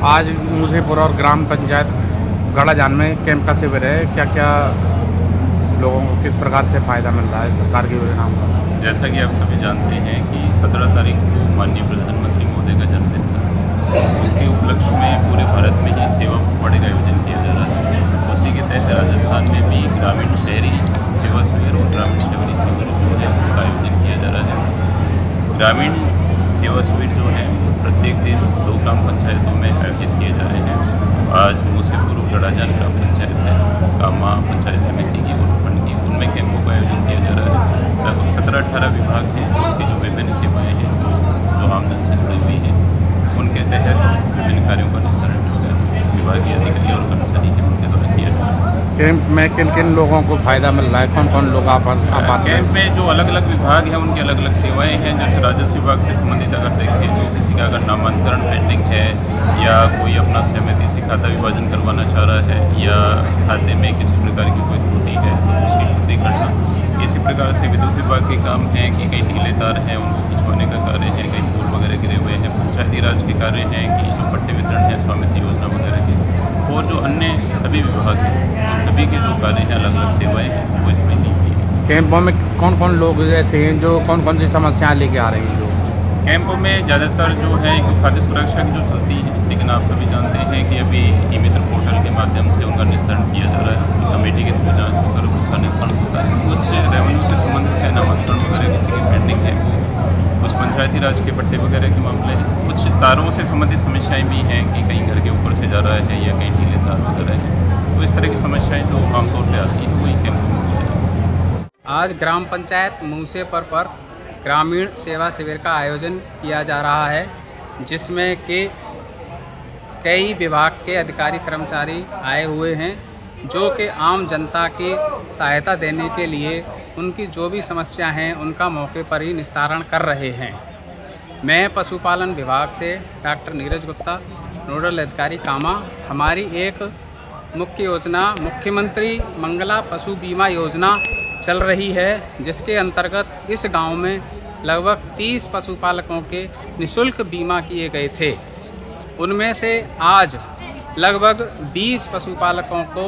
आज मूसेपुर और ग्राम पंचायत गड़ाजान में कैंप का शिविर है। क्या क्या लोगों को किस प्रकार से फ़ायदा मिल रहा है सरकार की योजनाओं का? जैसा कि आप सभी जानते हैं कि 17 तारीख को माननीय प्रधानमंत्री महोदय का जन्मदिन था। उसके उपलक्ष्य में पूरे भारत में ही सेवा पखवाड़े का आयोजन किया जा रहा है। उसी के तहत राजस्थान में भी ग्रामीण शहरी सेवा शिविर और ग्रामीण शहरी शिविर जो है उनका आयोजन किया जा रहा है। ग्रामीण सेवा शिविर जो है प्रत्येक दिन 2 ग्राम पंचायतों में आयोजित किए जा रहे हैं। आज मूसेपुर गड़ाजान ग्राम पंचायत है, कामा पंचायत समिति की और उपखंड की, उनमें कैंपों का आयोजन किया जा रहा है। लगभग 17-18 विभाग हैं, उसकी जो विभिन्न सेवाएँ हैं जो आमजन से जुड़ी हुई हैं, उनके तहत विभिन्न कार्यों का निस्तारण जो है विभागीय अधिकारी और कर्मचारी हैं उनके द्वारा किया जा रहा है। कैंप में किन किन लोगों को फ़ायदा मिल रहा है? कौन कौन लोग आप आते कैंप हैं? में जो अलग अलग विभाग हैं उनकी अलग अलग सेवाएं हैं। जैसे राजस्व विभाग से संबंधित अगर देखें तो किसी का अगर नामांतरण पेंडिंग है या कोई अपना सहमति से खाता विभाजन करवाना चाह रहा है या खाते में किसी प्रकार की कोई त्रुटि है तो उसकी शुद्धिकरण, इसी प्रकार से विद्युत विभाग के काम हैं कि कई ढीले तार हैं उनको खिंचवाने का कार्य है, कई पोल वगैरह गिरे हुए हैं। पंचायती राज के कार्य हैं कि जो पट्टे वितरण है, स्वामित्व योजना वगैरह के, और जो अन्य सभी विभाग हैं तो सभी के जो कार्य हैं, अलग अलग सेवाएँ हैं वो इसमें दी हुई हैं। कैंपों में कौन कौन लोग ऐसे हैं जो कौन कौन सी समस्याएं लेके आ रही हैं? जो कैंपों में ज़्यादातर जो है कि खाद्य सुरक्षा की जो चलती है, लेकिन आप सभी जानते हैं कि अभी ई मित्र पोर्टल के माध्यम से उनका निस्तारण किया जा रहा है। कमेटी के थ्रू जाँच होकर उसका निस्तारण होता है। कुछ रेवेन्यू से संबंधित है, नामांतरण वगैरह किसी की पेंडिंग है वो, कुछ पंचायती राज के पट्टे वगैरह के मामले हैं, कुछ तारों से संबंधित समस्याएँ भी हैं कि कहीं घर के ऊपर से जा रहा है या कहीं ढीले तार वगैरह हैं। तो इस तरह की समस्याएँ जो आमतौर पर आती हैं वही कैंपों में हो जाएगी। आज ग्राम पंचायत मूसेपुर पर ग्रामीण सेवा शिविर का आयोजन किया जा रहा है, जिसमें कि कई विभाग के अधिकारी कर्मचारी आए हुए हैं जो कि आम जनता की सहायता देने के लिए उनकी जो भी समस्या हैं उनका मौके पर ही निस्तारण कर रहे हैं। मैं पशुपालन विभाग से डॉक्टर नीरज गुप्ता, नोडल अधिकारी कामा। हमारी एक मुख्य योजना मुख्यमंत्री मंगला पशु बीमा योजना चल रही है, जिसके अंतर्गत इस गांव में लगभग 30 पशुपालकों के निःशुल्क बीमा किए गए थे। उनमें से आज लगभग 20 पशुपालकों को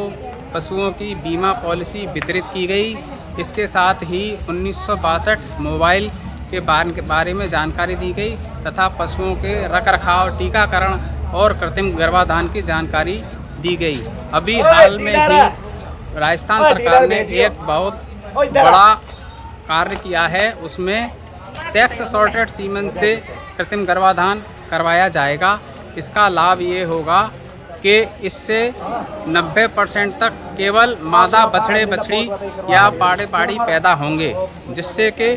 पशुओं की बीमा पॉलिसी वितरित की गई। इसके साथ ही 1962 मोबाइल के बारे में जानकारी दी गई तथा पशुओं के रखरखाव, टीकाकरण और कृत्रिम गर्भाधान की जानकारी दी गई। अभी हाल में ही राजस्थान सरकार ने एक बहुत बड़ा कार्य किया है, उसमें सेक्स सॉर्टेड सीमेन से कृत्रिम गर्भाधान करवाया जाएगा। इसका लाभ ये होगा कि इससे 90% तक केवल मादा बछड़े बछड़ी या पाड़े पाड़ी पैदा होंगे, जिससे कि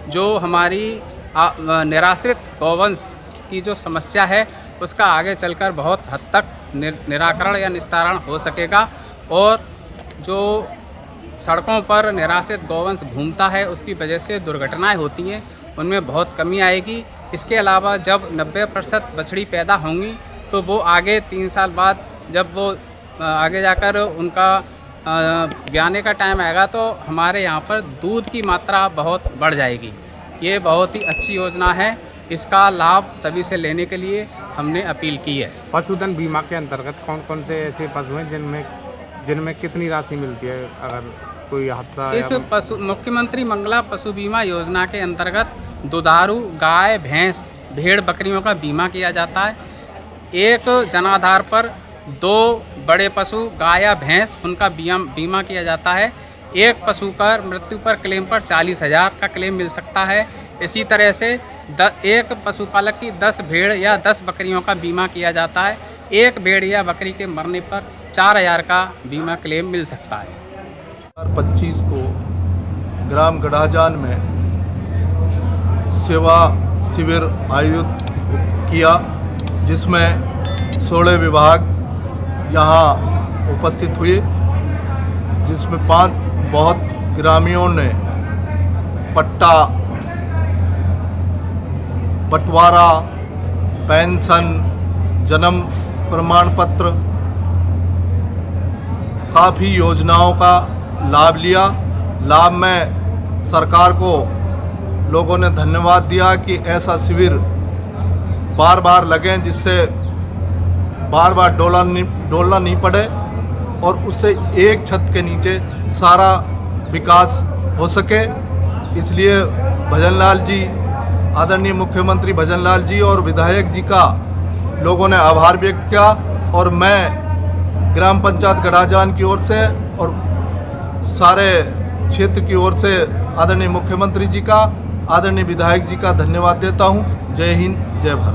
जो हमारी निराश्रित गौवंश की जो समस्या है उसका आगे चलकर बहुत हद तक निराकरण या निस्तारण हो सकेगा। और जो सड़कों पर निराश्रित गौवंश घूमता है उसकी वजह से दुर्घटनाएं होती हैं, उनमें बहुत कमी आएगी। इसके अलावा जब 90% बछड़ी पैदा होंगी तो वो आगे 3 साल बाद जब वो आगे जाकर उनका ब्याने का टाइम आएगा तो हमारे यहाँ पर दूध की मात्रा बहुत बढ़ जाएगी। ये बहुत ही अच्छी योजना है, इसका लाभ सभी से लेने के लिए हमने अपील की है। पशुधन बीमा के अंतर्गत कौन कौन से ऐसे पशु हैं जिनमें कितनी राशि मिलती है अगर कोई हादसा? इस मुख्यमंत्री मंगला पशु बीमा योजना के अंतर्गत दुधारू गाय, भैंस, भेड़, बकरियों का बीमा किया जाता है। एक जनाधार पर 2 बड़े पशु गाय या भैंस उनका बीमा किया जाता है। एक पशु पर मृत्यु पर क्लेम पर 40,000 का क्लेम मिल सकता है। इसी तरह से एक पशुपालक की 10 भेड़ या 10 बकरियों का बीमा किया जाता है। एक भेड़ या बकरी के मरने पर 4,000 का बीमा क्लेम मिल सकता है। 2025 को ग्राम गड़ाजान में सेवा शिविर आयोजित किया, जिसमें 16 विभाग यहाँ उपस्थित हुए, जिसमें 5 बहुत ग्रामीणों ने पट्टा, बंटवारा, पेंशन, जन्म प्रमाण पत्र, काफ़ी योजनाओं का लाभ लिया। लाभ में सरकार को लोगों ने धन्यवाद दिया कि ऐसा शिविर बार बार लगें, जिससे बार बार डोलना नहीं पड़े और उससे एक छत के नीचे सारा विकास हो सके। इसलिए भजनलाल जी, आदरणीय मुख्यमंत्री भजनलाल जी और विधायक जी का लोगों ने आभार व्यक्त किया और मैं ग्राम पंचायत गड़ाजान की ओर से और सारे क्षेत्र की ओर से आदरणीय मुख्यमंत्री जी का, आदरणीय विधायक जी का धन्यवाद देता हूं। जय हिंद, जय भारत।